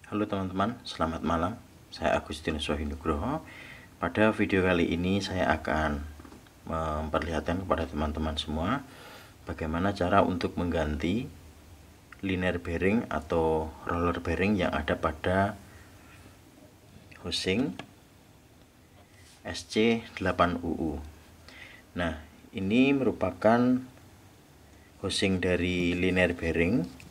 Halo teman-teman, selamat malam. Saya Agustinus Wahyunugroho. Pada video kali ini saya akan memperlihatkan kepada teman-teman semua bagaimana cara untuk mengganti linear bearing atau roller bearing yang ada pada housing SC8UU. Nah, ini merupakan housing dari linear bearing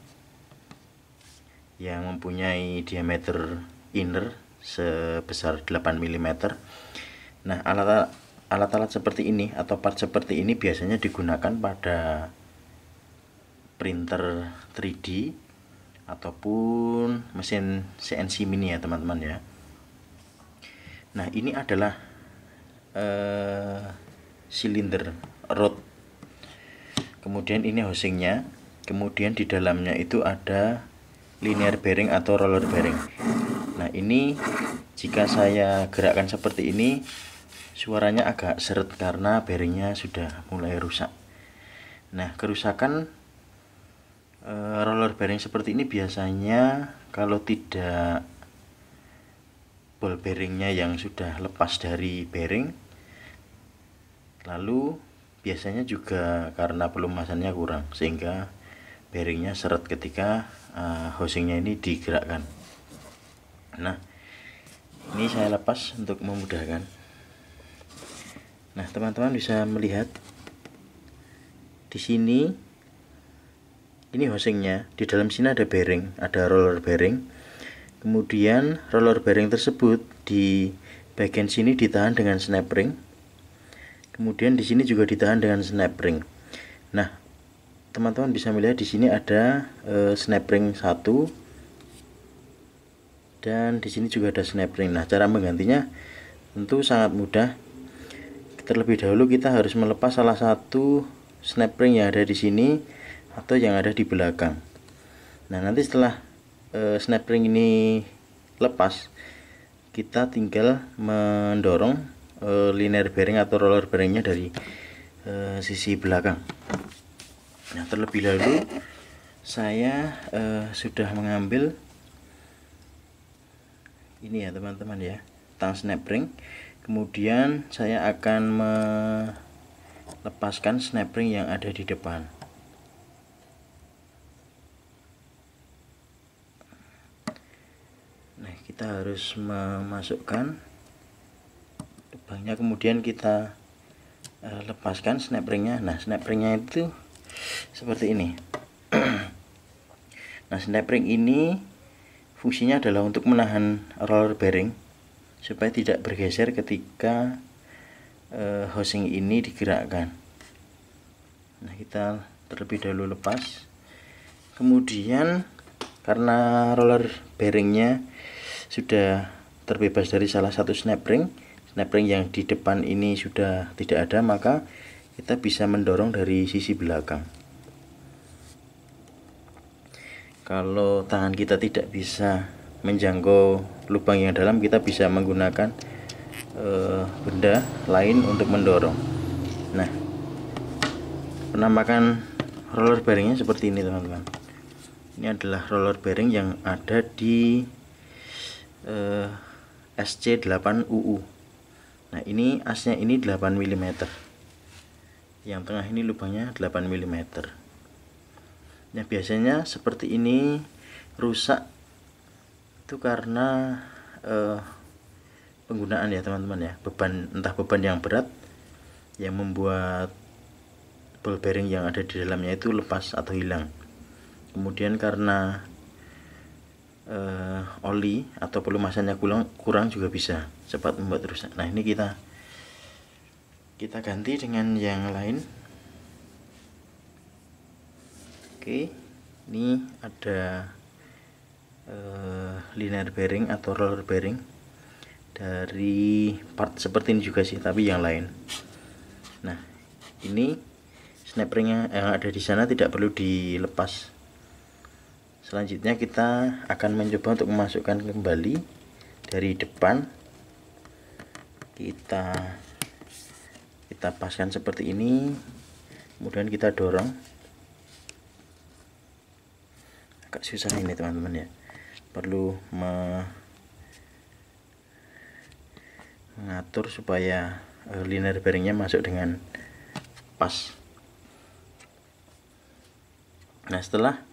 yang mempunyai diameter inner sebesar 8 mm. Nah, alat-alat seperti ini atau part seperti ini biasanya digunakan pada printer 3D ataupun mesin CNC mini ya teman-teman ya. Nah, ini adalah silinder rod. Kemudian ini housingnya. Kemudian di dalamnya itu ada linear bearing atau roller bearing. Nah, ini jika saya gerakkan seperti ini suaranya agak seret karena bearingnya sudah mulai rusak. Nah, kerusakan roller bearing seperti ini biasanya kalau tidak ball bearingnya yang sudah lepas dari bearing, lalu biasanya juga karena pelumasannya kurang sehingga bearingnya seret ketika housingnya ini digerakkan. Nah, ini saya lepas untuk memudahkan. Nah, teman-teman bisa melihat di sini ini housingnya. Di dalam sini ada bearing, ada roller bearing. Kemudian roller bearing tersebut di bagian sini ditahan dengan snap ring. Kemudian di sini juga ditahan dengan snap ring. Nah, teman-teman bisa melihat di sini ada snap ring 1 dan di sini juga ada snap ring. Nah, cara menggantinya tentu sangat mudah. Terlebih dahulu kita harus melepas salah satu snap ring yang ada di sini atau yang ada di belakang. Nah, nanti setelah snap ring ini lepas, kita tinggal mendorong linear bearing atau roller bearingnya dari sisi belakang. Nah, terlebih dahulu saya sudah mengambil ini ya teman-teman ya, tang snap ring. Kemudian saya akan melepaskan snap ring yang ada di depan. Nah, kita harus memasukkan lubangnya, kemudian kita lepaskan snap ringnya. Nah, snap ringnya itu seperti ini. Nah, snap ring ini fungsinya adalah untuk menahan roller bearing supaya tidak bergeser ketika housing ini digerakkan. Nah, kita terlebih dahulu lepas. Kemudian karena roller bearingnya sudah terbebas dari salah satu snap ring yang di depan ini sudah tidak ada, maka kita bisa mendorong dari sisi belakang. Kalau tangan kita tidak bisa menjangkau lubang yang dalam, kita bisa menggunakan benda lain untuk mendorong. Nah, penampakan roller bearingnya seperti ini teman-teman. Ini adalah roller bearing yang ada di SC8UU. Nah, ini asnya ini 8 mm. Yang tengah ini lubangnya 8 mm. Nah, biasanya seperti ini rusak itu karena penggunaan ya teman-teman ya, entah beban yang berat yang membuat ball bearing yang ada di dalamnya itu lepas atau hilang. Kemudian karena oli atau pelumasannya kurang juga bisa cepat membuat rusak. Nah, ini kita ganti dengan yang lain. Oke, ini ada linear bearing atau roller bearing dari part seperti ini juga sih, tapi yang lain. Nah, ini snap ringnya yang ada di sana tidak perlu dilepas. Selanjutnya kita akan mencoba untuk memasukkan kembali dari depan. Kita paskan seperti ini, kemudian kita dorong. Agak susah ini teman-teman ya. perlu mengatur supaya linear bearingnya masuk dengan pas. Nah, setelah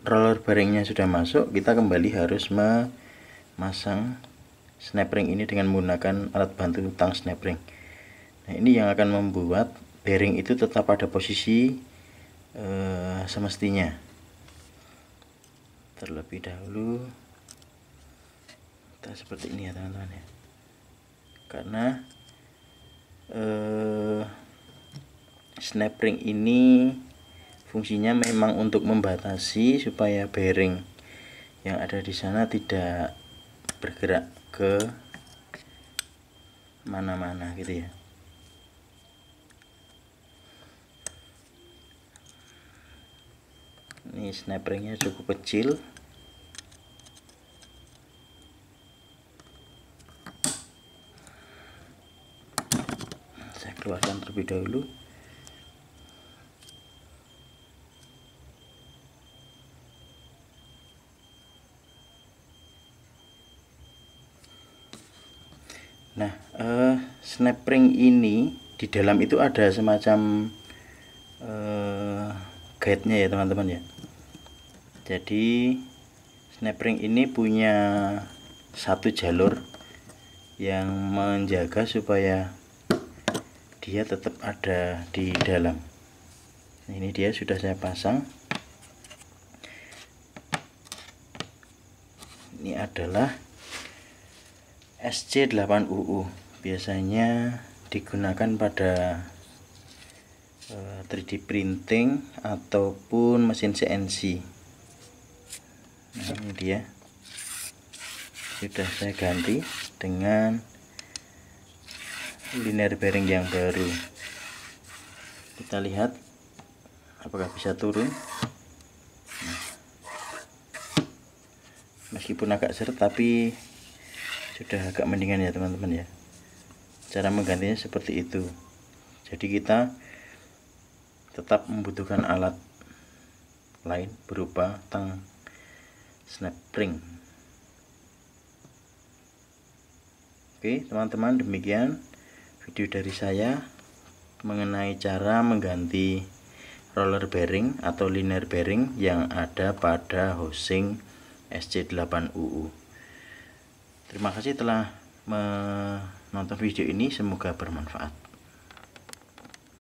roller bearingnya sudah masuk, kita kembali harus memasang snap ring ini dengan menggunakan alat bantu tang snap ring. Nah, ini yang akan membuat bearing itu tetap pada posisi semestinya. Terlebih dahulu kita seperti ini ya teman-teman ya, karena snap ring ini fungsinya memang untuk membatasi supaya bearing yang ada di sana tidak bergerak ke mana-mana gitu ya. Ini snap ringnya cukup kecil. Saya keluarkan terlebih dahulu. Nah, snap ring ini di dalam itu ada semacam guide-nya ya teman-teman ya. Jadi snap ring ini punya satu jalur yang menjaga supaya dia tetap ada di dalam. Ini dia sudah saya pasang. Ini adalah SC8UU, biasanya digunakan pada 3D printing ataupun mesin CNC. Nah, ini dia sudah saya ganti dengan linear bearing yang baru. Kita lihat apakah bisa turun. Nah, meskipun agak seret tapi sudah agak mendingan ya teman-teman ya. Cara menggantinya seperti itu. Jadi kita tetap membutuhkan alat lain berupa tang snap ring. Oke teman-teman, demikian video dari saya mengenai cara mengganti roller bearing atau linear bearing yang ada pada housing SC8UU. Terima kasih telah menonton video ini, semoga bermanfaat.